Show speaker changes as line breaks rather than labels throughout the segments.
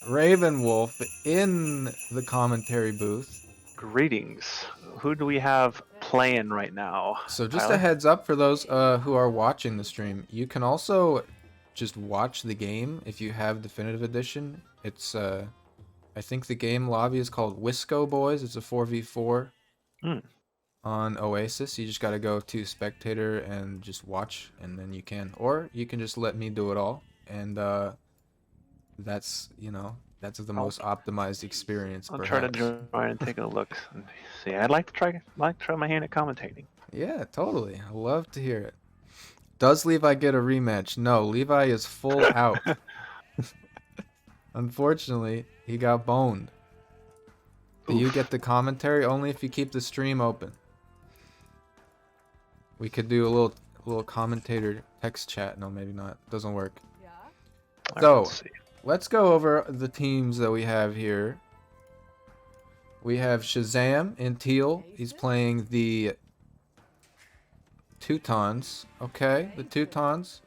Ravenwolf in the commentary booth.
Greetings. Who do we have playing right now,
So just a
Tyler?
heads up for those who are watching the stream, you can also just watch the game if you have Definitive Edition. It's I think the game lobby is called Wisco Boys. It's a 4v4
Hmm.
on Oasis. You just got to go to spectator and just watch, and then you can. Or you can just let me do it all, and that's, that's the
I'll,
most optimized experience,
I'll try to
perhaps.
join and take a look and see. I'd like to try my hand at commentating.
Yeah, totally. I love to hear it. Does Levi get a rematch? No, Levi is full out. Unfortunately, he got boned. Do you get
Oof.
the commentary? Only if you keep the stream open. We could do a little commentator text chat. No, maybe not. Doesn't work.
All right,
So,
let's see.
let's go over the teams that we have here. We have Shazam in teal. He's playing the Teutons. Okay, the Teutons.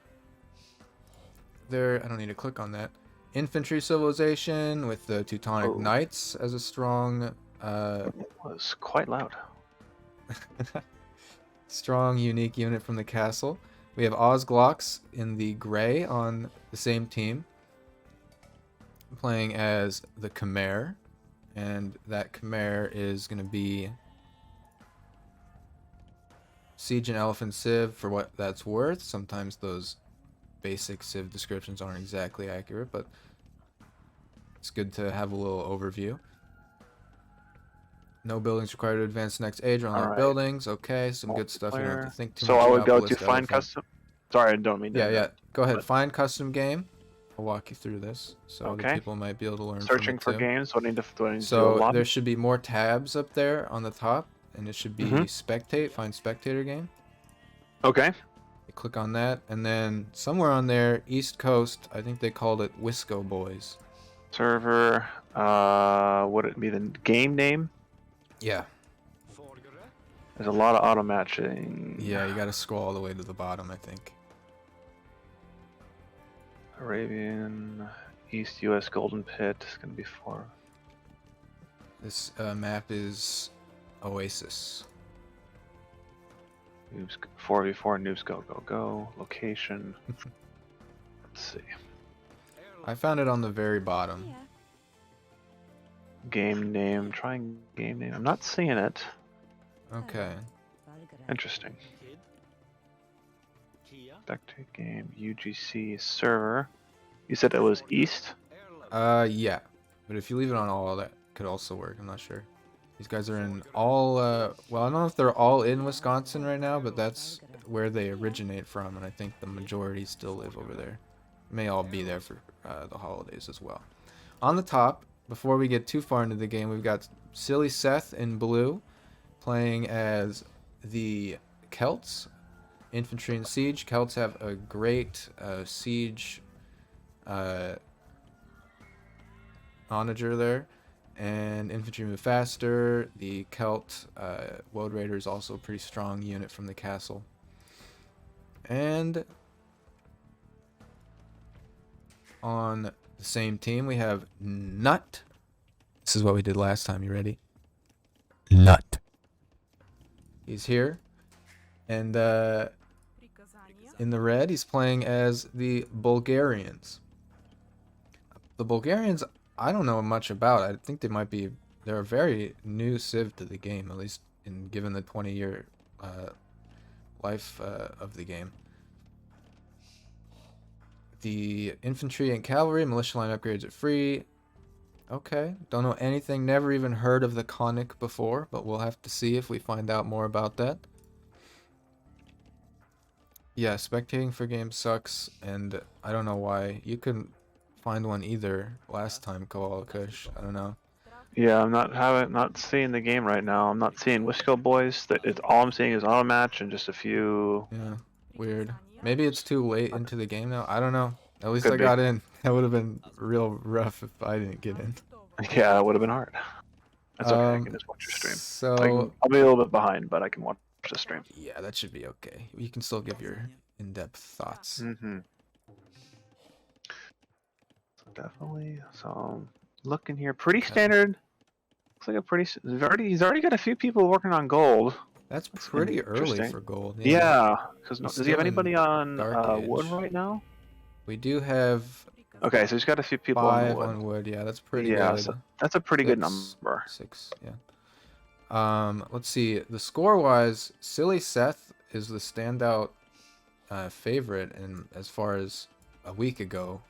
I don't need to click on that. Infantry civilization with the Teutonic
Oh,
Knights as a strong,
it was quite loud.
strong, unique unit from the castle. We have Ozzglaux in the gray on the same team, playing as the Khmer, and that Khmer is going to be Siege and Elephant Civ for what that's worth. Sometimes those basic Civ descriptions aren't exactly accurate, but it's good to have a little overview. No buildings required to advance to next age or
All
unlock
right.
buildings. Okay, some good stuff. You don't have to
Multiplayer.
think too
So
much
I would
about
go to
Ballista
find
Elephant.
custom. Sorry, I don't mean to
Yeah, yeah.
interrupt.
Go ahead.
But,
Find custom game. I'll walk you through this so other
okay.
people might be able to learn from
Searching
it
for
too.
games. Do I need to do a
So there
lobby?
should be more tabs up there on the top, and it should be
Mm-hmm.
spectate. Find spectator game.
Okay.
You click on that, and then somewhere on there, East Coast, I think they called it Wisco Boys.
Server. Would it be the game name?
Yeah.
There's a lot of auto matching.
Yeah, you got to scroll all the way to the bottom, I think.
Arabian, East U.S. Golden Pit is going to be 4.
This map is Oasis.
Noobs 4v4. Noobs go go go. Location. Let's see.
I found it on the very bottom.
Game name. Trying game name. I'm not seeing it.
Okay.
Interesting. Spectate game. UGC server. You said it was East.
Yeah. But if you leave it on all, that could also work. I'm not sure. These guys are in all, well, I don't know if they're all in Wisconsin right now, but that's where they originate from, and I think the majority still live over there. May all be there for the holidays as well. On the top, before we get too far into the game, we've got SillySeth in blue, playing as the Celts, infantry and siege. Celts have a great siege onager there, and infantry move faster. The Celt Woad Raider is also a pretty strong unit from the castle. And on the same team, we have Nut. This is what we did last time. You ready? Nut. He's here. And in the red, he's playing as the Bulgarians. The Bulgarians, I don't know much about. I think they're a very new civ to the game, at least given the 20-year life of the game. The infantry and cavalry, militia line upgrades are free. Okay, don't know anything, never even heard of the Conic before, but we'll have to see if we find out more about that. Yeah, spectating for games sucks, and I don't know why. You couldn't find one either last time, Koala Kush. I don't know.
Yeah, I'm not seeing the game right now. I'm not seeing Wisco Boys. All I'm seeing is auto match and just a few.
Yeah, weird. Maybe it's too late into the game now. I don't know. At least I
Could be.
got in. That would have been real rough if I didn't get in.
Yeah, it would have been hard. That's okay. I can just watch your stream.
So
I'll be a little bit behind, but I can watch the stream.
yeah, that should be okay. You can still give your in-depth thoughts.
Mm-hmm. definitely. So looking here, pretty
Okay.
standard. Looks like a pretty. He's already got a few people working on gold.
That's
That's
pretty early
interesting.
for gold.
Yeah, because
He's
does he have
still in
anybody on
Dark
wood
Age.
right now?
We do have
Okay, so he's got a few people on
5
wood.
on wood. Yeah, that's pretty
Yeah,
good.
so that's a pretty good number.
6, yeah. Let's see. The score-wise, SillySeth is the standout favorite, and as far as a week ago.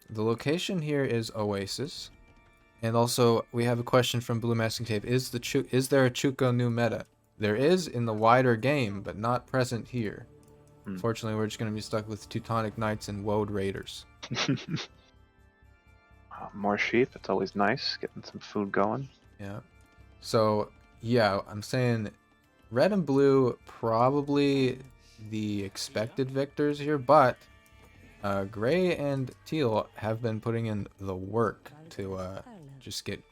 The location here is Oasis, and also we have a question from Blue Masking Tape: Is there a Chuko new meta? There is in the wider game, but not present here. Fortunately, we're just going to be stuck with Teutonic Knights and Woad Raiders.
More sheep. It's always nice getting some food going.
Yeah. So, yeah, I'm saying red and blue probably the expected victors here, but gray and teal have been putting in the work to just get,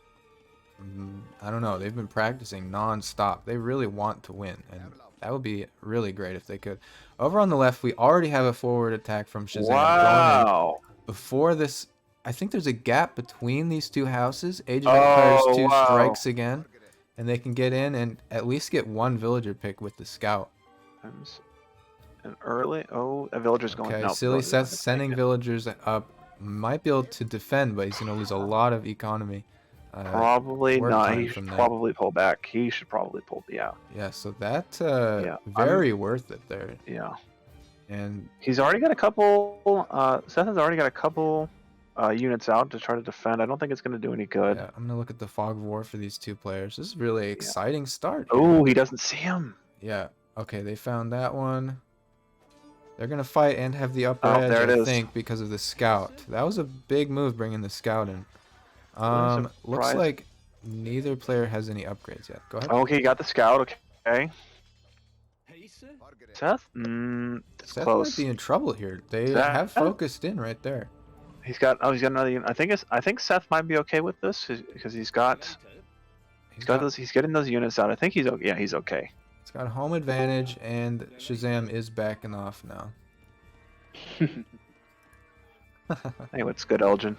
I don't know, they've been practicing non-stop. They really want to win, and that would be really great if they could. Over on the left, we already have a forward attack from Shazam going in. Before this, I think there's a gap between these two houses. Age of Empires 2 strikes again, and they can get in and at least get one villager pick with the scout.
An early, a villager's going.
Okay,
No,
SillySeth sending villagers up. Might be able to defend, but he's going to lose a lot of economy.
Probably not. He
should
probably pull back. He should probably pull out.
Yeah, so that very worth it there.
Yeah.
And
he's already got a couple. Seth has already got a couple units out to try to defend. I don't think it's going to do any good.
Yeah, I'm going to look at the Fog of War for these two players. This is really exciting start.
Oh, he doesn't see him.
Yeah. Okay, they found that one. They're going to fight and have the upper edge, I think, because of the scout. That was a big move bringing the scout in. Looks like neither player has any upgrades yet. Go ahead.
Okay, got the scout. Okay. Seth?
Seth
close.
might be in trouble here. They have focused in right there.
He's got another unit. I think Seth might be okay with this because he's getting those units out. I think he's okay. Yeah, he's okay.
It's got home advantage, and Shazam is backing off now.
Hey, what's good, Elgin?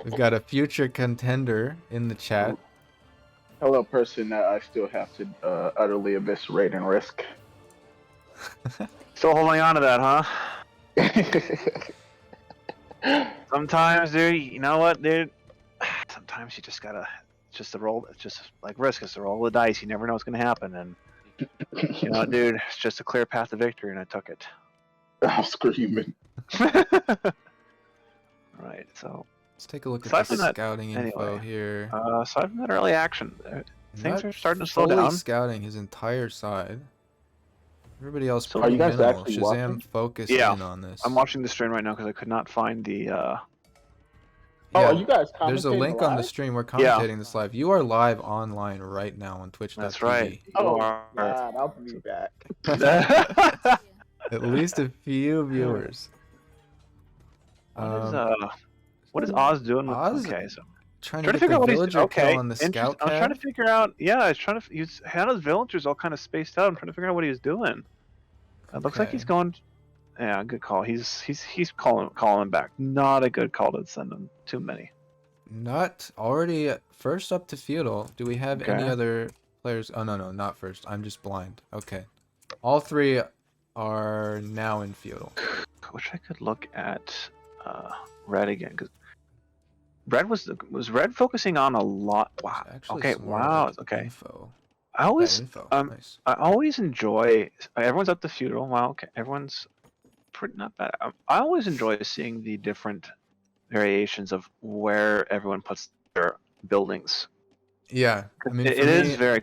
We've got a future contender in the chat.
Hello, person that I still have to utterly eviscerate and risk.
Still holding on to that, huh? Sometimes, dude, you know what, dude? Sometimes you just gotta, just like risk. It's to roll the dice. You never know what's gonna happen, and you know, dude, it's just a clear path to victory, and I took it.
I'm screaming.
Right, so
let's take a look at the scouting info
anyway,
here.
Aside from that early action, things are starting to slow
fully
down.
Scouting his entire side. Everybody else
So are you guys
minimal.
actually
Shazam
watching?
focused in on this.
I'm watching the stream right now because I could not find the.
Oh, are you guys commentating
There's a link
live?
on the stream. We're commentating this live. You are live online right now on Twitch.tv.
That's right.
Oh, God, I'll be back.
At least a few viewers.
What is Oz doing?
Oz
okay, so
trying to figure out what he's kill on the scout
I'm trying to figure out. Yeah, he's trying to. He's had his villagers all kind of spaced out. I'm trying to figure out what he was doing. It looks like he's going. Yeah, good call. He's calling him back. Not a good call to send him too many.
Not already first up to feudal. Do we have any other players? Oh no, not first. I'm just blind. Okay, all three are now in feudal.
I wish I could look at red again because red was red focusing on a lot. Wow. Okay. Wow. Okay.
Info.
I always
nice.
I always enjoy. Everyone's up to feudal. Wow. Okay. Everyone's pretty not bad. I always enjoy seeing the different variations of where everyone puts their buildings.
Yeah, I mean,
it is very.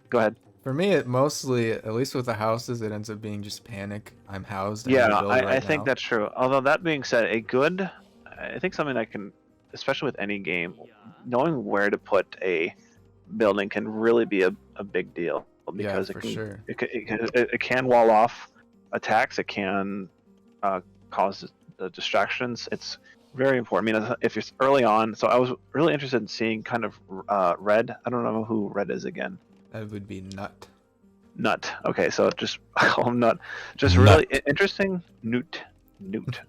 Go ahead.
For me, it mostly, at least with the houses, it ends up being just panic. I'm housed.
Yeah, I think that's true. Although that being said, I think something that can, especially with any game, knowing where to put a building can really be a big deal because it can wall off attacks. It can cause the distractions. It's very important. I mean, if it's early on, so I was really interested in seeing kind of red. I don't know who red is again.
That would be Nut.
Nut. Okay, so just I call him Nut. Just really interesting. Newt. Newt.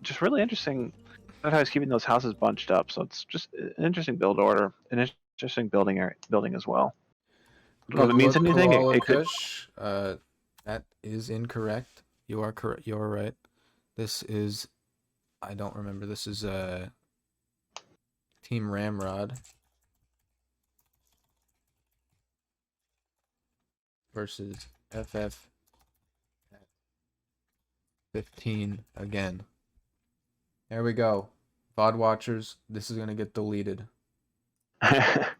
Just really interesting. That how he's keeping those houses bunched up. So it's just an interesting build order, an interesting building as well. Whether it means anything, it could.
Kush, that is incorrect. You are correct. You are right. This is, I don't remember. This is Team Ramrod versus FF 15 again. There we go. VOD watchers, this is gonna get deleted.
Dang.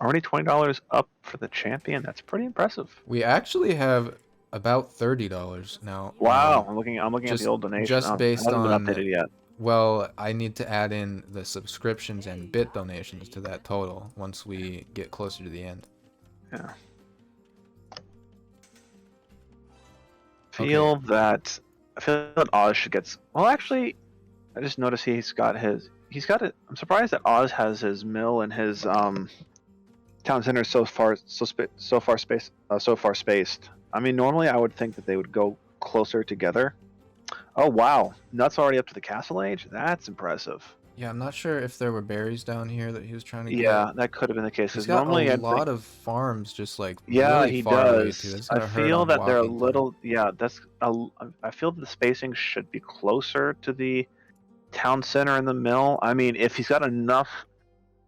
Already $20 up for the champion. That's pretty impressive.
We actually have about $30 now.
Wow, I'm looking at the old donation.
Just based
it hasn't
on
been updated yet.
Well, I need to add in the subscriptions and bit donations to that total once we get closer to the end.
Yeah. I feel that Oz should get. Well, actually, I just noticed he's got it. I'm surprised that Oz has his mill and his town center so far spaced. I mean, normally I would think that they would go closer together. Oh wow, Nut's already up to the castle age. That's impressive.
Yeah, I'm not sure if there were berries down here that he was trying to get.
Yeah, that could have been the case.
He's got
normally
a lot of farms just like really
he
far away
does.
too. That's
I
gonna hurt
feel
on
that they're a
walking
little.
time.
Yeah, I feel that the spacing should be closer to the town center and the mill. I mean, if he's got enough,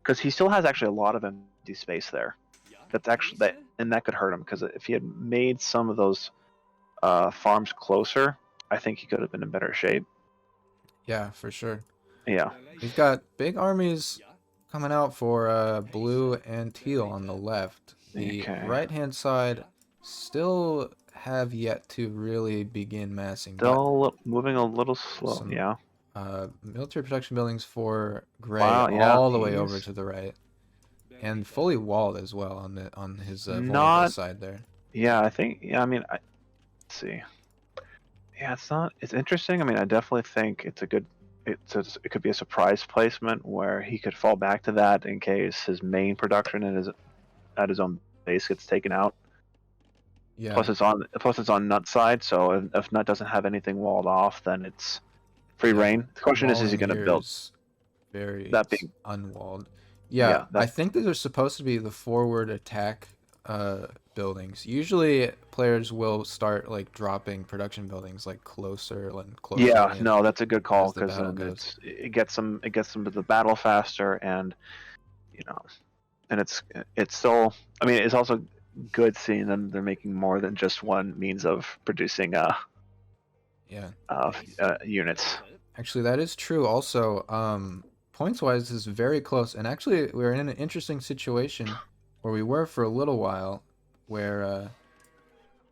because he still has actually a lot of empty space there. That could hurt him because if he had made some of those farms closer, I think he could have been in better shape.
Yeah, for sure.
Yeah.
He's got big armies coming out for blue and teal on the left. The right-hand side still have yet to really begin massing.
Still moving a little slow. Yeah.
Military production buildings for gray
all
the way over to the right, and fully walled as well on his vulnerable side there.
Yeah, I think. Yeah, I mean, let's see. Yeah, it's interesting. I mean, I definitely think it's a good. It could be a surprise placement where he could fall back to that in case his main production and at his own base gets taken out.
Yeah.
Plus it's on Nut's side, so if Nut doesn't have anything walled off, then it's free reign. The question is he going to build
that being unwalled? Yeah, I think these are supposed to be the forward attack buildings. Usually players will start like dropping production buildings like closer and closer.
Yeah, no, that's a good call because it gets them to the battle faster, and and it's still. I mean, it's also good seeing them. They're making more than just one means of producing units.
Actually, that is true. Also, points wise is very close, and actually we're in an interesting situation where we were for a little while, where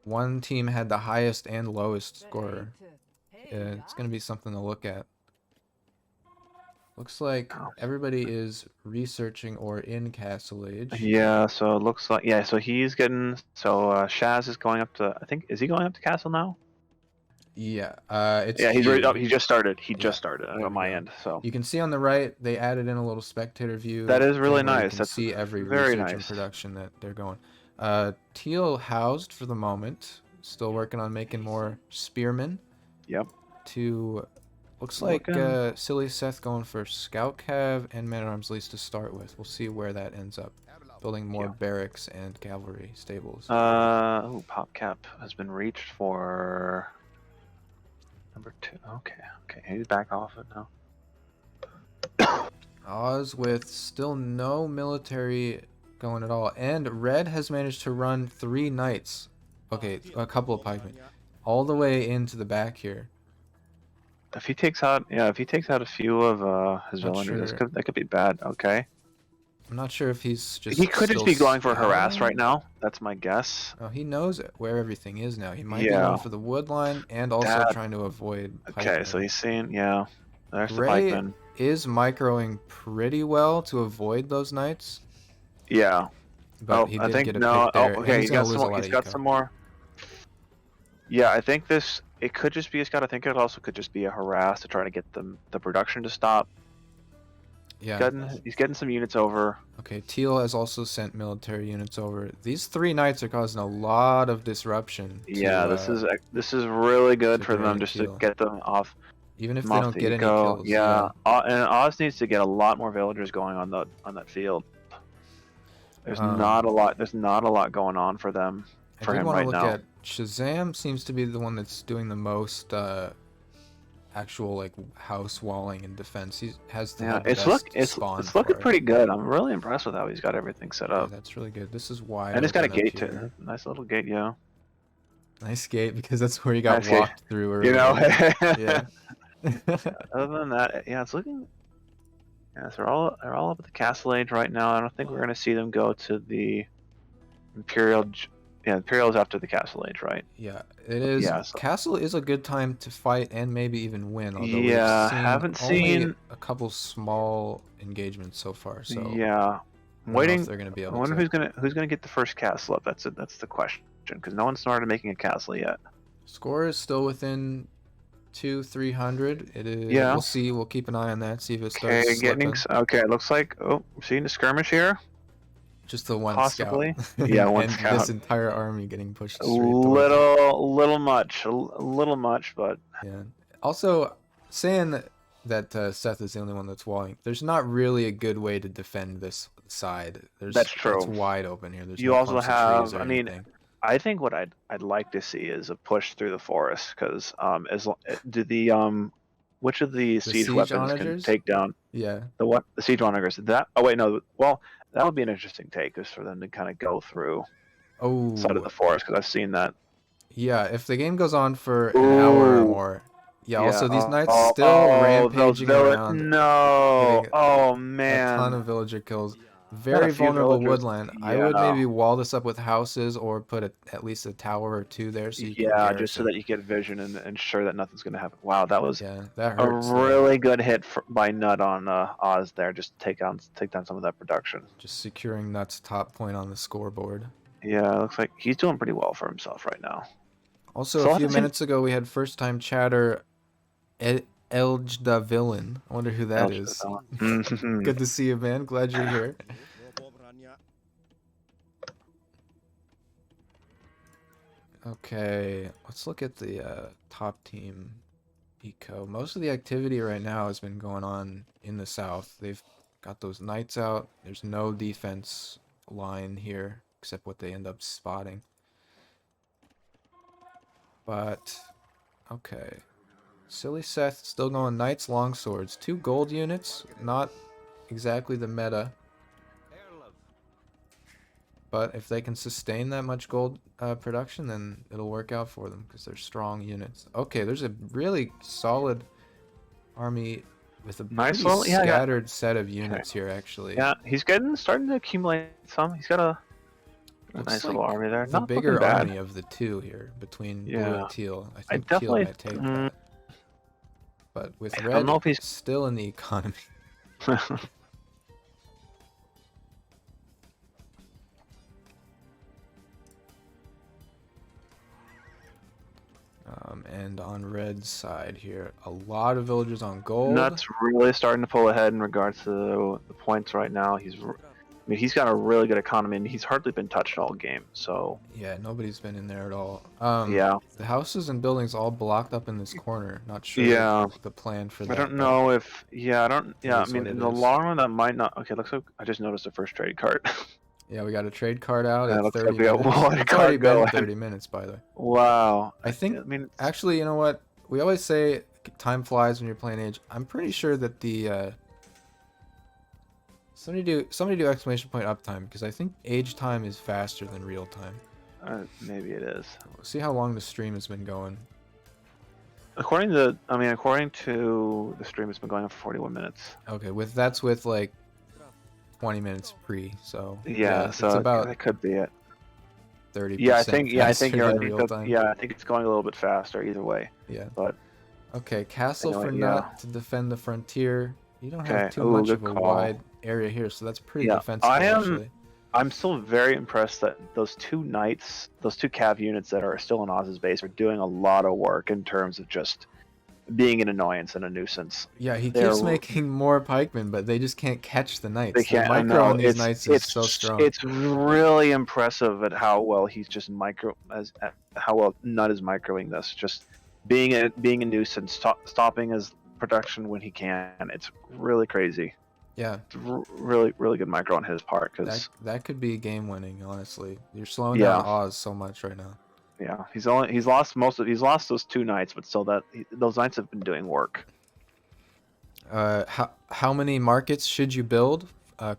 one team had the highest and lowest scorer. It's going to be something to look at. Looks like everybody is researching or in Castle Age.
Yeah, so it looks like so he's getting Shaz is going up to, I think, is he going up to Castle now?
Yeah,
he's right up. He just started. Just started on my end. So
you can see on the right they added in a little spectator view.
That is really nice.
You can see every research and production that they're going. Teal housed for the moment. Still working on making more spearmen.
Yep.
Looks like SillySeth going for Scout Cav and Man-at-Arms lease to start with. We'll see where that ends up. Building more barracks and cavalry stables.
Pop cap has been reached for number 2. Okay, he's back off it now.
Oz with still no military going at all, and Red has managed to run 3 knights. Okay, a couple of pikemen, all the way into the back here.
If he takes out, a few of his villagers, that could be bad. Okay.
I'm not sure if he's just.
He could just be going for harass right now. That's my guess.
Oh, he knows where everything is now. He might be going for the wood line and also trying to avoid.
Okay, so he's seeing, there's the
pikeman. Is microing pretty well to avoid those knights.
Yeah.
But he did get a pick there.
Okay, he's got some more. Yeah, I think it could just be a scout. I think it also could just be a harass to try to get the production to stop.
Yeah.
He's getting some units over.
Okay, Teal has also sent military units over. These 3 knights are causing a lot of disruption.
Yeah,
to,
this is really good
to
for them
Granite
just
Teal.
to get them off.
Even if
them
they
off
don't
the
get any
eco.
kills.
Yeah, and Oz needs to get a lot more villagers going on that field. There's not a lot. There's not a lot going on for them.
I
For
did
him
want to
right
look
now.
at Shazam. Seems to be the one that's doing the most actual like house walling and defense. He has to have the best spawn
it's looking
for it.
pretty good. I'm really impressed with how he's got everything set
Yeah,
up.
that's really good. This is wide.
And he's got a
open up
gate
here.
too. Nice little gate, yeah.
Nice gate because that's where he got
Nice gate.
walked through earlier.
You know.
Yeah.
Other than that, yeah, it's looking. Yeah, so they're all up at the Castle Age right now. I don't think we're gonna see them go to the Imperial. Yeah, Imperial is after the Castle Age, right?
Yeah, it is.
Yeah, so-
Castle is a good time to fight and maybe even win. Although
Yeah,
we've seen
haven't
only
seen-
a couple small engagements so far. So
yeah,
I
I'm
don't know
waiting.
if they're gonna be
I
able
wonder
to.
who's gonna get the first castle up. That's the question because no one started making a castle yet.
Score is still within 200-300. It is.
Yeah.
We'll see. We'll keep an eye on that. See if it starts
Okay,
slipping.
okay. It looks like we're seeing a skirmish here.
Just the one
Possibly.
scout.
Yeah, one
and
scout.
this entire army getting pushed
A
straight towards it.
little much, but
Yeah. Also, saying that Seth is the only one that's walling, there's not really a good way to defend this side.
That's true.
It's wide open here. There's
You
no
also
clumps of
have.
trees or
I mean,
anything.
I think what I'd like to see is a push through the forest because which of the siege
siege
weapons can
onagers?
take down
Yeah.
the siege onagers? That oh wait no well that would be an interesting take is for them to kind of go through
Oh.
side of the forest because I've seen that.
Yeah. If the game goes on for an hour or
Ooh.
more. Yeah. Also, these knights
oh,
still
those
rampaging around.
No.
getting
Oh
A
man.
ton of villager kills. Very
a few
vulnerable
villagers.
woodland. I would maybe wall this up with houses or put at least a tower or 2 there so you can
Yeah,
garrison.
just so that you get vision and ensure that nothing's gonna happen. Wow, that was
Yeah, that
a
hurts.
really good hit by Nut on Oz there. Just take down some of that production.
Just securing Nut's top point on the scoreboard.
Yeah, it looks like he's doing pretty well for himself right now.
Also,
So
a
I
few
haven't seen-
minutes ago, we had first-time chatter Elj Villain. I wonder who that is.
Mhm.
Good to see you, man. Glad you're here. Okay, let's look at the top team eco. Most of the activity right now has been going on in the south. They've got those knights out. There's no defense line here except what they end up spotting. But okay, SillySeth still going knights, longswords, 2 gold units. Not exactly the meta. But if they can sustain that much gold production, then it'll work out for them because they're strong units. Okay, there's a really solid army with a
Nice
pretty
little- yeah, yeah.
scattered set of units here, actually.
Yeah, he's starting to accumulate some. He's got a
Looks
nice
like
little army there.
The
Not
bigger
looking bad.
army of the 2 here between blue
Yeah.
and teal. I
I
think teal
definitely.
might take that. But with
I don't
red
know if he's-
still in the economy. And on red's side here, a lot of villagers on gold.
Nuts really starting to pull ahead in regards to the points right now. He's got a really good economy, and he's hardly been touched all game. So
Yeah, nobody's been in there at all.
yeah,
The houses and buildings all blocked up in this corner. Not sure
Yeah.
the plan for
I
that.
don't
but
know if I don't. Yeah, I
is
mean
what
in
it
the
is.
long run that might not. Okay, looks like I just noticed the first trade cart.
Yeah, we got a trade card out
Yeah,
at
looks
30
like we got
minutes.
one
It's
card
already been
going.
30 minutes, by the way.
Wow.
I think,
I mean,
actually, you know what? We always say time flies when you're playing Age. I'm pretty sure that the somebody do exclamation point uptime because I think Age time is faster than real time.
maybe it is.
We'll see how long the stream has been going.
According to the stream, it's been going on for 41 minutes.
Okay, that's with like 20 minutes pre, so
Yeah, so
it's about
that could be it.
30%.
Yeah, I think
faster
you're
than
right.
real time.
Yeah, I think it's going a little bit faster either way.
Yeah.
But
Okay, castle
Anyway,
for
yeah.
Nut to defend the frontier. You don't have
Okay,
too
ooh,
much
good
of a
call.
wide area here, so that's pretty
Yeah,
defensible
I am-
actually.
I'm still very impressed that those 2 knights, those 2 cav units that are still in Oz's base are doing a lot of work in terms of just being an annoyance and a nuisance.
Yeah, he
They're-
keeps making more pikemen, but they just can't catch the knights.
They can't.
The
I
micro
know,
on these knights is so strong.
It's really impressive at how well he's just at how well Nut is microing this. Just being a nuisance, stopping his production when he can. It's really crazy.
Yeah,
It's really good micro on his part because
that could be game winning. Honestly, you're slowing
Yeah.
down Oz so much right now.
yeah, he's lost those 2 knights, but still those knights have been doing work.
How many markets should you build?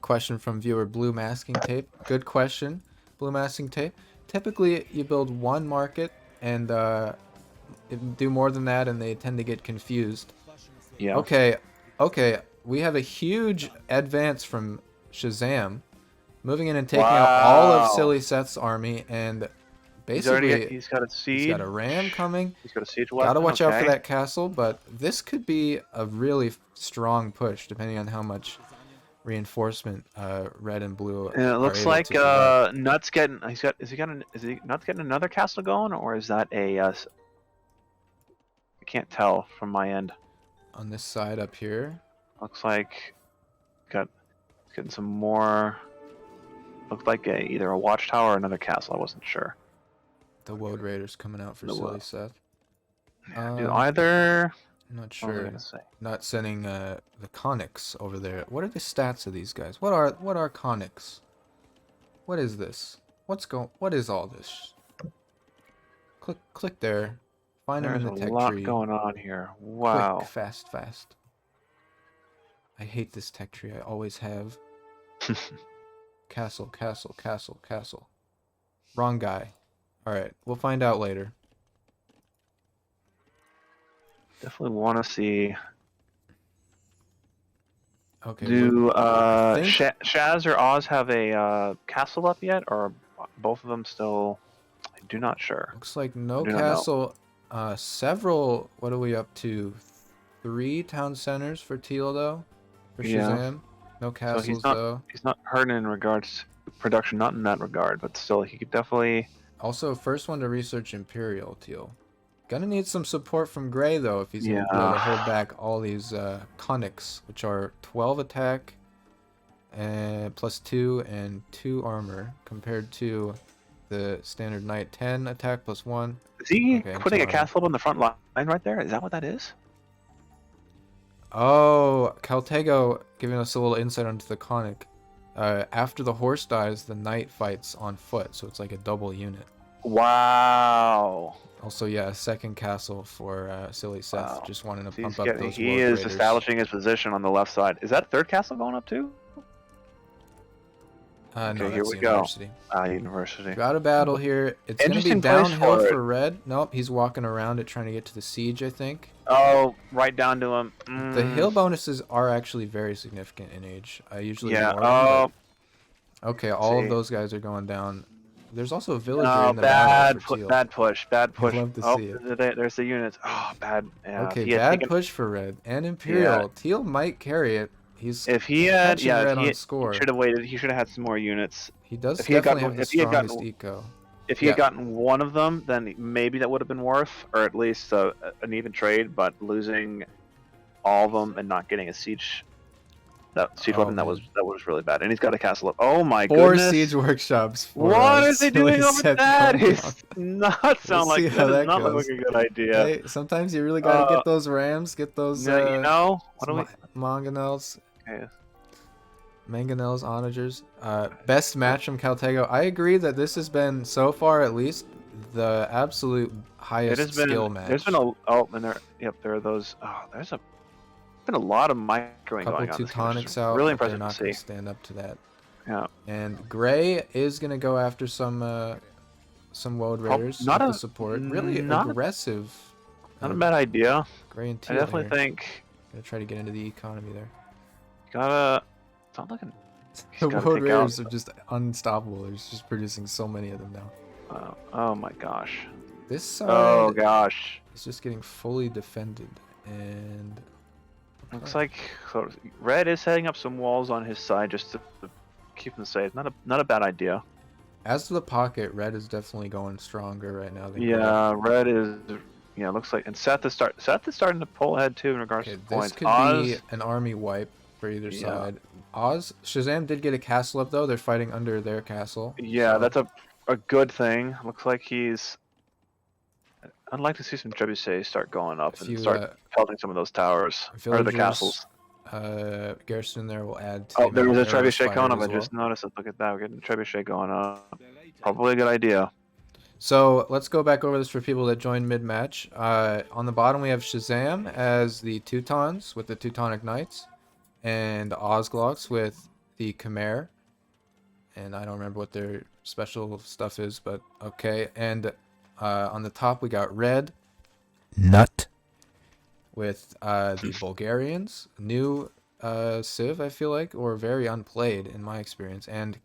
Question from viewer Blue Masking Tape. Good question, Blue Masking Tape. Typically, you build 1 market and do more than that, and they tend to get confused.
Yeah.
Okay. We have a huge advance from Shazam, moving in and taking out all of
Wow.
SillySeth's army, and basically
He's got a siege.
he's got a ram coming.
He's got a siege weapon.
Gotta watch out for
okay.
that castle, but this could be a really strong push, depending on how much reinforcement red and blue.
And it looks
are able
like
to provide.
Nut's getting. Nut's getting another castle going, or is that a? I can't tell from my end.
On this side up here.
Looks like getting some more. Looked like either a watchtower or another castle. I wasn't sure.
The Woad Raiders coming out for
The Woad.
SillySeth.
Dude, either.
I'm not
What was I
sure.
gonna say?
Not sending the conics over there. What are the stats of these guys? What are conics? What is this? What is all this? Click there. Find them
There's
in the
a
tech
lot
tree.
going on here. Wow.
Quick, fast. I hate this tech tree. I always have. Castle. Wrong guy. Alright, we'll find out later.
Definitely want to see.
Okay.
Do
I think-
Shaz or Oz have a castle up yet, or both of them still? I'm do not sure.
Looks like no
I do not know.
castle. Several. What are we up to? 3 town centers for Teal though. For
Yeah.
Shazam. No castles
not-
though.
He's not hurting in regards to production, not in that regard, but still, he could definitely.
Also, first one to research Imperial Teal. Gonna need some support from Gray though if he's gonna be able to hold back all these conics, which are 12 attack and +2 and 2 armor, compared to the standard knight 10 attack +1.
Is he
Okay,
putting a
sorry.
castle up on the front line right there? Is that what that is?
Oh, Caltego giving us a little insight onto the conic. After the horse dies, the knight fights on foot, so it's like a double unit.
Wow.
Also, yeah, a second castle for SillySeth,
Wow.
just wanting to
He's
pump up
getting,
those
he
Woad
is
Raiders.
establishing his position on the left side. Is that third castle going up too?
No,
Okay, here
that's
we go.
University.
University.
Got a battle here. It's gonna be
Interesting place
downhill
for it.
for red. Nope, he's walking around it trying to get to the siege, I think.
Oh, right down to him.
The hill bonuses are actually very significant in age. I usually
Yeah.
ignore them,
Oh,
but- okay, all
see.
of those guys are going down. There's also a villager
no,
in the battle for Teal.
bad push. Bad push.
love to
Oh,
see it.
there's the units. Oh, bad. Yeah,
Okay,
he had
bad
taken-
push for red and Imperial.
Yeah.
Teal might carry it. He's
If he had,
catching
yeah,
red on
he
score.
should have waited. He should have had some more units.
He does
if he had
definitely
gotten-
have the
if he had gotten-
strongest eco.
If he
Yeah.
had gotten one of them, then maybe that would have been worth, or at least an even trade. But losing all of them and not getting a siege, weapon, that
man.
was really bad. And he's got a castle up. Oh my
4
goodness!
siege workshops. For,
What is he doing over
SillySeth
that?
going
It's not sound
We'll see
like
how
that
that
does not look
goes.
like a good idea.
Hey, sometimes you really gotta get those rams, get those
you know what do we?
mangonels,
Okay.
mangonels, onagers. Best match from Caltego. I agree that this has been so far at least the absolute
It
highest
has been.
skill match.
There's been and there. Yep, there are those. Oh, there's been a lot of microing
couple
going on. This game, which
Teutonics
is
out.
Really
but
impressive
they're not
to
gonna
see.
stand up to that.
Yeah.
And Gray is gonna go after some Woad Raiders
not
with
a-
the support. Really
not a-
aggressive.
Not a bad idea.
Gray and
I
Teal
definitely
here.
think
Gonna try to get into the economy there.
gotta. It's not looking.
The
gotta
Woad
take
Raiders
out-
are just unstoppable. There's just producing so many of them now.
Oh my gosh.
This side
Oh gosh.
is just getting fully defended, and
Looks like so Red is setting up some walls on his side just to keep them safe. Not a bad idea.
as to the pocket, red is definitely going stronger right now. Than Gray.
Yeah, Red is Yeah, it looks like, and Seth is starting to pull ahead too in regards
Okay,
to
this
points.
could
Oz,
be an army wipe for either
Yeah.
side. Shazam did get a castle up though. They're fighting under their castle.
yeah,
so-
that's a good thing. Looks like he's. I'd like to see some trebuchets start going up
A
and
few,
start pelting some of those towers or the
villagers,
castles.
Garrison there will add to
Oh,
the
there
amount
was a
of arrows
trebuchet going
fired
up.
as
I
well.
just noticed it. Look at that. We're getting a trebuchet going up. Probably a good idea.
So let's go back over this for people that joined mid-match. On the bottom we have Shazam as the Teutons with the Teutonic Knights, and Ozzglaux with the Khmer. And I don't remember what their special stuff is, but okay. And on the top we got Red Nut with the Bulgarians, new Civ I feel like, or very unplayed in my experience, and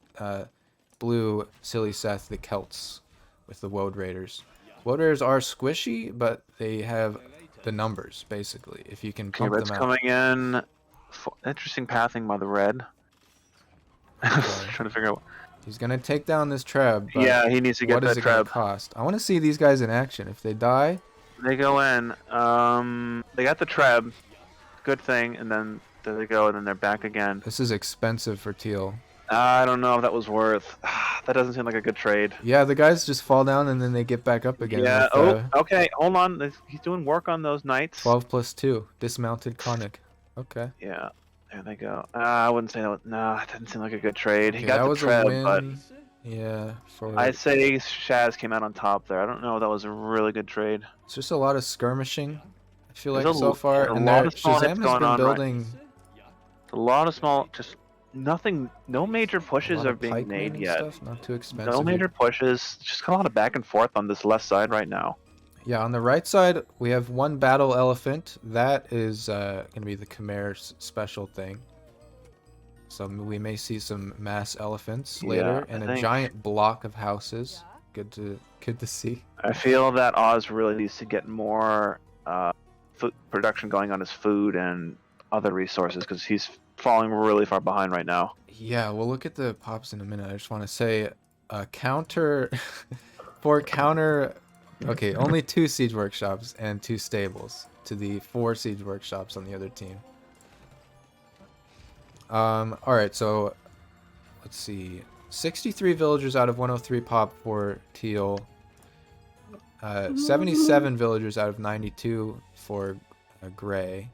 blue SillySeth the Celts with the Woad Raiders. Woad Raiders are squishy, but they have the numbers basically. If you can
Okay,
pump
Red's
them out.
coming in. Interesting pathing by the Red.
Okay.
Trying to figure out.
He's gonna take down this Treb, but
Yeah, he needs to get
what
that
is it gonna
Treb.
cost? I want to see these guys in action. If they die,
They go in. They got the Treb. Good thing, and then there they go, and then they're back again.
this is expensive for Teal.
I don't know if that was worth. That doesn't seem like a good trade.
Yeah, the guys just fall down and then they get back up again.
Yeah.
With,
Okay. Hold on. He's doing work on those knights.
12 plus 2. Dismounted conic. Okay.
Yeah. There they go. I wouldn't say that. No, that didn't seem like a good trade.
Okay,
He got
that
the
was a
Treb,
win.
but
Yeah, for
I'd say Shaz came out on top there. I don't know if that was a really good trade.
it's just a lot of skirmishing. I feel
There's
like
a
so far,
a
and
lot
there
of small hits
Shazam has
going
been
on, right?
building
A lot of small, just nothing. No major
a
pushes
lot
are
of
being
pikemen
made
and
yet.
stuff. Not too expensive.
No major pushes. Just got a lot of back and forth on this left side right now.
Yeah, on the right side we have one battle elephant. That is gonna be the Khmer's special thing. So we may see some mass elephants later,
Yeah,
and
I
a
think-
giant block of houses. Good to see.
I feel that Oz really needs to get more food production going on his food and other resources because he's falling really far behind right now.
Yeah, we'll look at the pops in a minute. I just want to say, counter for counter. Okay, only 2 siege workshops and 2 stables to the 4 siege workshops on the other team. All right, so let's see. 63 villagers out of 103 pop for Teal. 77 villagers out of 92 for Gray.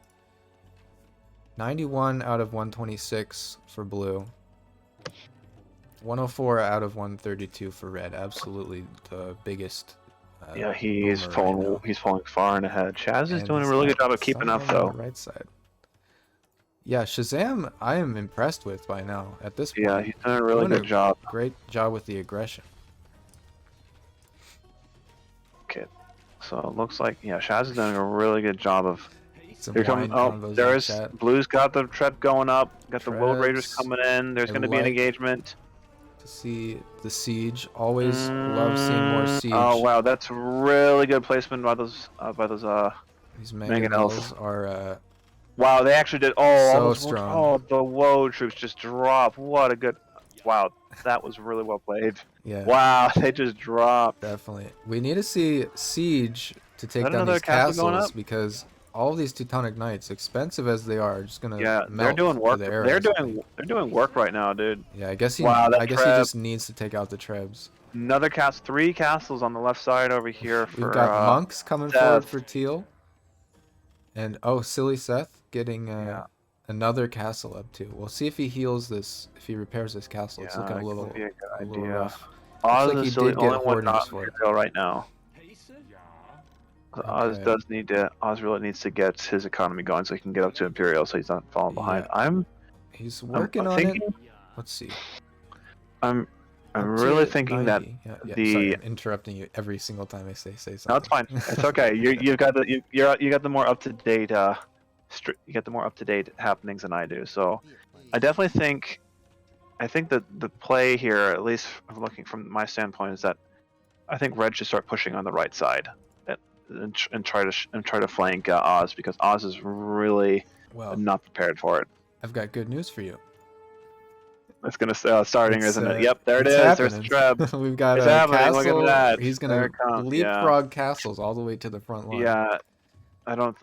91 out of 126 for Blue. 104 out of 132 for Red. Absolutely the biggest.
Yeah, he's
boomer right
falling.
now.
He's falling far and ahead. Chaz is
And
doing a
he's
really
got
good job of keeping up,
someone on
though.
the right side. Yeah, Shazam, I am impressed with by now. At this point,
Yeah, he's doing a really
Doing a
good job.
great job with the aggression.
Okay, so it looks like Chaz is doing a really good job of.
Some
Here coming.
wine
Oh,
combos in the
there's
chat.
Blue's got the Treb going up. Got the World Raiders
Trebs.
coming in. There's
I
going to be an
like-
engagement.
To see the siege. Always love seeing more siege.
Oh wow, that's really good placement by those
These
Mangonels.
mangonels are
Wow, they actually did. Oh, all
So
those
strong.
Oh, the Woe troops just dropped. What a good. Wow, that was really well played.
yeah,
Wow, they just dropped.
definitely. We need to see siege to take
that
down
another
these
castle going
castles
up?
because all of these Teutonic Knights, expensive as they are just gonna
Yeah,
melt
they're doing
for
work.
the
They're
arrows, I
doing.
think.
They're doing work right now, dude.
Yeah, I guess he.
Wow, that
I guess he
Treb.
just needs to take out the Trebs.
Another cast. 3 castles on the left side over here for.
We've got monks coming
Seth.
forward for Teal, and SillySeth getting
Yeah.
another castle up too. We'll see if he heals this. If he repairs this castle, it's looking a
that
little,
could be a good
little
idea.
rough.
Oz
like he
is still the
did get
only one
hoardings
not
for it.
Imperial right now. Oz
Okay.
does need to. Oz really needs to get his economy going so he can get up to Imperial, so he's not falling behind.
Yeah. He's working on it. Let's see.
I'm
Up
really
to
thinking that
90. Yeah,
the-
sorry, I'm interrupting you every single time I say something.
no, it's fine. It's okay. You got the more up to date you got the more up to date happenings than I do. So I definitely think that the play here, at least looking from my standpoint, is that I think Red should start pushing on the right side and try to flank Oz because Oz is really
Well,
not prepared for it.
I've got good news for you.
It's gonna starting,
It's,
isn't it? Yep, there it
it's
is. There's the
happening.
treb.
We've got
It's
a
happening. Look at
castle.
that.
He's
There
gonna
it comes. Yeah.
leapfrog castles all the way to the front line.
Yeah. I don't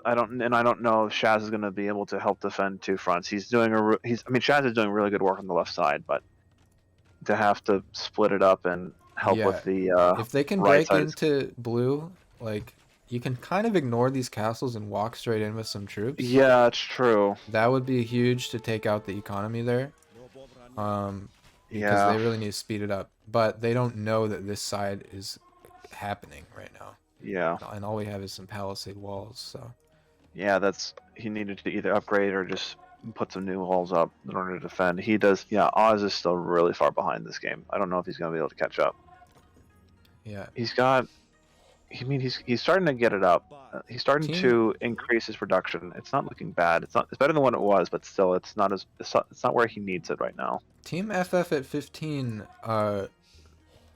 know if Shaz is going to be able to help defend two fronts. He's doing I mean, Shaz is doing really good work on the left side, but to have to split it up and help
Yeah.
with the
If they can
right
break
side
into blue, like you can kind of ignore these castles and walk straight in with some troops.
Yeah, it's true.
That would be huge to take out the economy there. Because
Yeah.
they really need to speed it up. But they don't know that this side is happening right now.
Yeah.
And all we have is some palisade walls, so.
Yeah, he needed to either upgrade or just put some new walls up in order to defend. He does. Yeah, Oz is still really far behind this game. I don't know if he's going to be able to catch up.
Yeah.
He's got. I mean, he's starting to get it up. He's starting to increase his production. It's not looking bad. It's better than what it was, but still, it's not where he needs it right now.
Team FF at 15,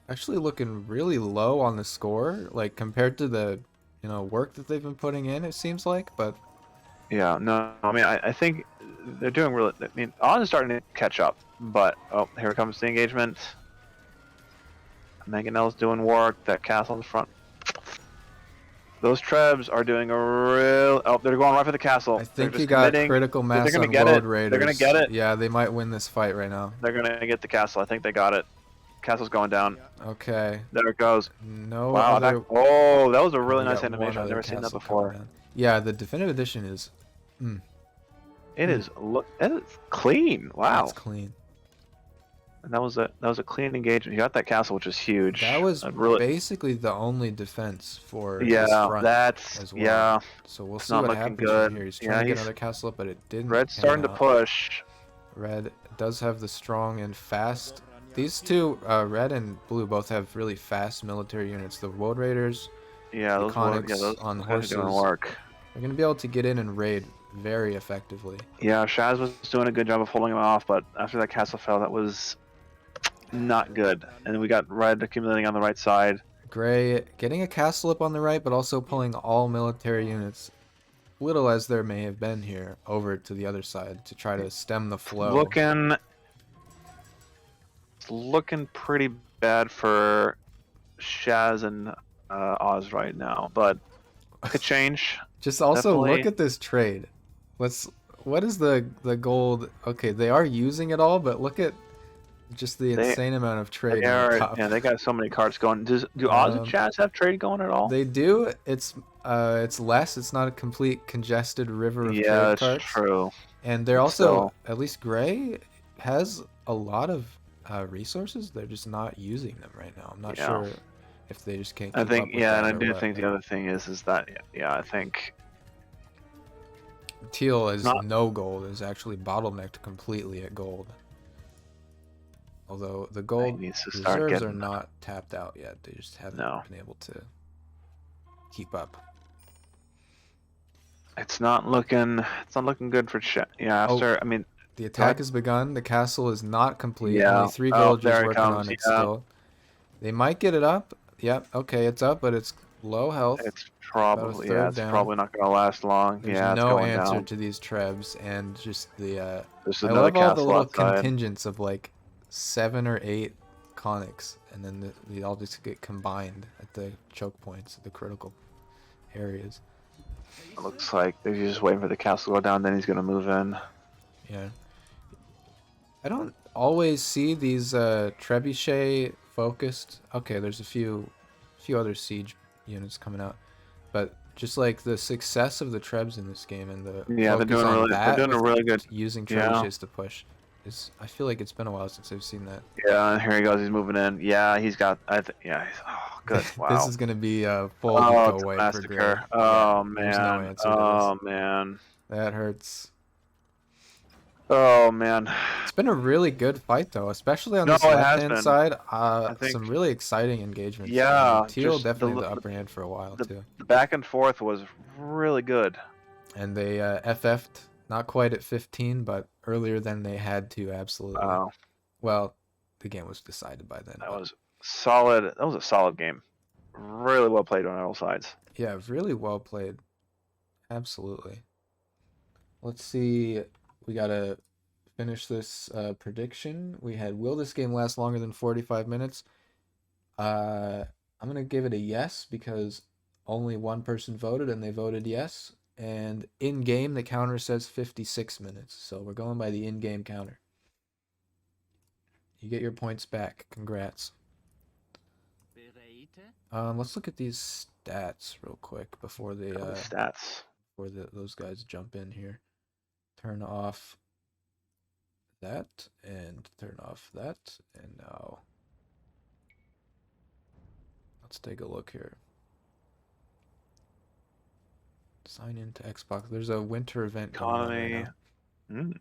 actually looking really low on the score, like compared to the, work that they've been putting in. It seems like, but
yeah, no, I mean, I think they're doing really. I mean, Oz is starting to catch up, but here comes the engagement. Mangonel's doing work. That castle in front. Those trebs are doing a real. Oh, they're going right for the castle.
I think he got critical mass on World Raiders.
They're gonna get it.
Yeah, they might win this fight right now.
They're gonna get the castle. I think they got it. Castle's going down.
Okay.
There it goes.
No.
Wow.
Other...
That was a really nice animation. I've never seen that before.
Yeah, the definitive edition is.
It is clean. Wow.
It's clean.
And that was a clean engagement. You got that castle, which is huge.
That was basically the only defense for this front as well.
Yeah.
So we'll see what happens from here. He's trying to get another castle up, but it didn't.
Red's starting to push.
Red does have the strong and fast. These two, red and blue, both have really fast military units. The World Raiders,
yeah,
those on horses.
Doing work.
They're gonna be able to get in and raid very effectively.
Yeah, Shaz was doing a good job of holding him off, but after that castle fell, that was not good. And then we got red accumulating on the right side.
Gray getting a castle up on the right, but also pulling all military units, little as there may have been here, over to the other side to try to stem the flow.
Looking pretty bad for Shaz and Oz right now, but it could change.
Just also look at this trade. What is the gold? Okay, they are using it all, but look at just the insane amount of trade.
Yeah, they got so many cards going. Do Oz and Shaz have trade going at all?
They do. It's less. It's not a complete congested river of trade cards.
Yeah, that's true.
And they're also, at least Gray has a lot of resources. They're just not using them right now. I'm not sure if they just can't keep up with
and I
that
do think the other thing is that I think
Teal is no gold, is actually bottlenecked completely at gold. Although the gold reserves are not tapped out yet. They just haven't been able to keep up.
It's not looking good for I mean,
the attack has begun. The castle is not complete. Yeah. Only 3 villagers working on it still. They might get it up. Yep. Okay, it's up, but it's low health.
It's probably probably not going to last long.
There's
it's
no
going
answer
down.
to these trebs, and just the
I
love all the little contingents of like 7 or 8 conics, and then they all just get combined at the choke points, the critical areas.
It looks like they're just waiting for the castle to go down, then he's going to move in.
Yeah. I don't always see these trebuchet focused. Okay, there's a few other siege units coming out, but just like the success of the trebs in this game and the
they're doing a really good
using trebuchets to push. I feel like it's been a while since I've seen that.
Yeah, and here he goes. He's moving in. Yeah, he's got. He's good. Wow.
This is gonna be a full away for Gray.
Oh man.
No answer
to this. Man.
That hurts.
Oh man.
It's been a really good fight though, especially on this left-hand side. Some really exciting engagements.
Yeah.
Teal definitely the upper hand for a while too.
The back and forth was really good.
And they FF'd. Not quite at 15, but earlier than they had to, absolutely. Well, the game was decided by then.
That was solid. That was a solid game. Really well played on all sides.
Yeah, really well played. Absolutely. Let's see. We got a finish this prediction. We had, will this game last longer than 45 minutes? I'm gonna give it a yes because only one person voted and they voted yes. And in game the counter says 56 minutes, so we're going by the in-game counter. You get your points back. Congrats. Let's look at these stats real quick before they
Stats.
before those guys jump in here. Turn off that and turn off that, and now let's take a look here. Sign into Xbox. There's a winter event going on right now.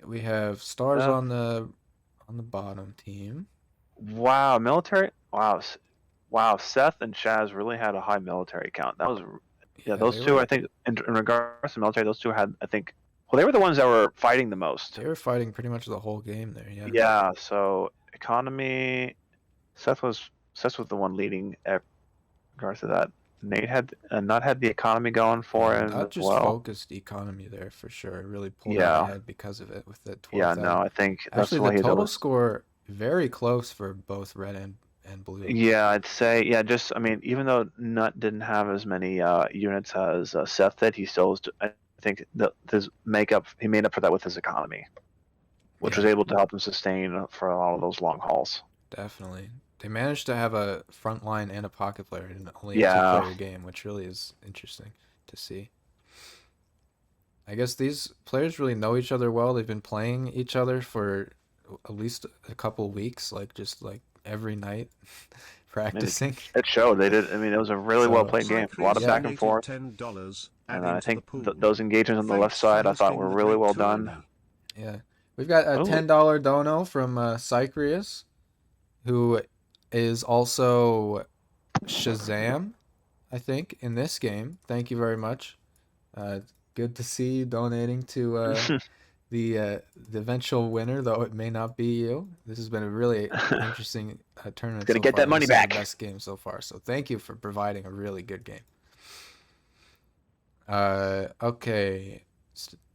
We have stars on the bottom team.
Wow, military. Wow, Seth and Shaz really had a high military count. That was those two. I think in regards to military, those two had, I think, well, they were the ones that were fighting the most.
They were fighting pretty much the whole game there. Yeah.
Yeah. So economy, Seth was the one leading in regards to that. Nate had not had the economy going for him
Not
as
just
well.
focused economy there for sure. It really pulled out ahead because of it with the 12.
Yeah, no, I think that's
actually
why
the total score very close for both red and blue.
Yeah, I'd say I mean, even though Nut didn't have as many units as Seth did, he still was. I think his makeup, he made up for that with his economy, which was able to help him sustain for a lot of those long hauls.
Definitely. They managed to have a front line and a pocket player in only a two-player game, which really is interesting to see. I guess these players really know each other well. They've been playing each other for at least a couple weeks, just every night, practicing.
It showed. They did. I mean, it was a really well-played game. A lot of back and forth. And I think those engagements on the left side, I thought were really well done.
Yeah. We've got a $10 dono from Cychreus, who is also Shazam, I think, in this game. Thank you very much. Good to see you donating to the eventual winner, though it may not be you. This has been a really interesting tournament.
Gonna get that money back.
The best game so far. So thank you for providing a really good game. Okay,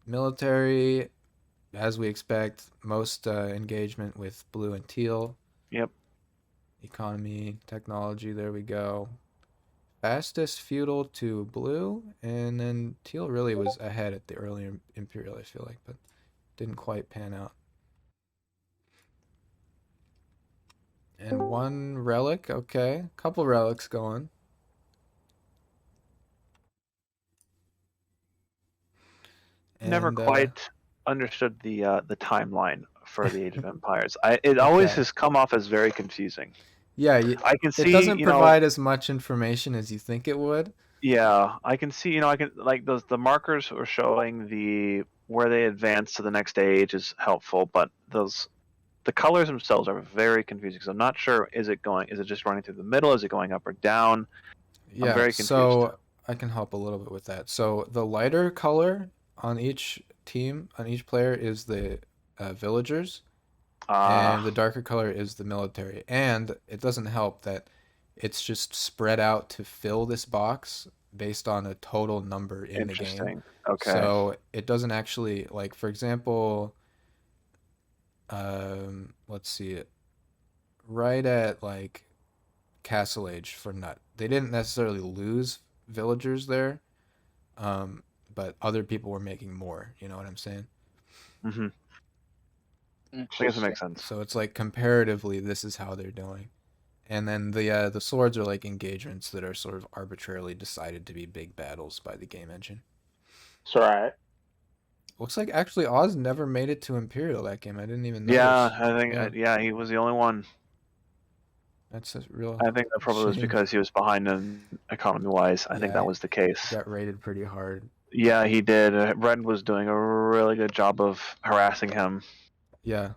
military, as we expect, most engagement with blue and teal.
Yep.
Economy, technology, there we go. Fastest feudal to blue, and then teal really was ahead at the earlier imperial, I feel like, but didn't quite pan out. And one relic, okay, couple relics going.
Never quite understood the timeline for the Age of Empires. It always has come off as very confusing.
Yeah,
I can see
it doesn't provide as much information as you think it would.
Yeah, I can see. I can the markers are showing where they advance to the next stage is helpful, but the colors themselves are very confusing. So I'm not sure. Is it just running through the middle? Is it going up or down?
Yeah,
I'm very confused.
So I can help a little bit with that. So the lighter color on each team, on each player, is the villagers. And the darker color is the military. And it doesn't help that it's just spread out to fill this box based on a total number in the game.
Okay.
So it doesn't actually, for example, let's see it. Right at Castle Age for Nut. They didn't necessarily lose villagers there, but other people were making more. You know what I'm saying?
Mm-hmm. I guess it makes sense.
So it's comparatively, this is how they're doing. And then the swords are engagements that are sort of arbitrarily decided to be big battles by the game engine.
That's right.
Looks like actually Oz never made it to Imperial that game. I didn't even know.
Yeah, I think he was the only one.
That's a real.
I think that probably was because he was behind him economy-wise. I think that was the case.
He got raided pretty hard.
Yeah, he did. Red was doing a really good job of harassing him.
Yeah.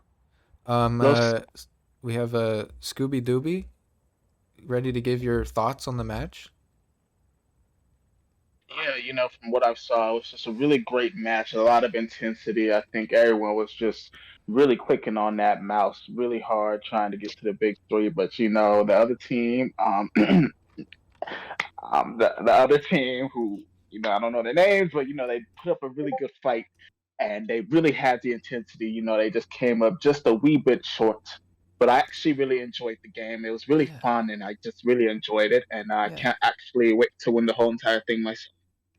We have a Scooby Dooby. Ready to give your thoughts on the match?
Yeah, from what I saw, it was just a really great match. A lot of intensity. I think everyone was just really clicking on that mouse really hard, trying to get to the big three. But the other team, the other team who I don't know their names, but they put up a really good fight. and they really had the intensity. You know, they just came up just a wee bit short. But I actually really enjoyed the game. It was really
Yeah.
fun, and I just really enjoyed it. And I
Yeah.
can't actually wait to win the whole entire thing myself.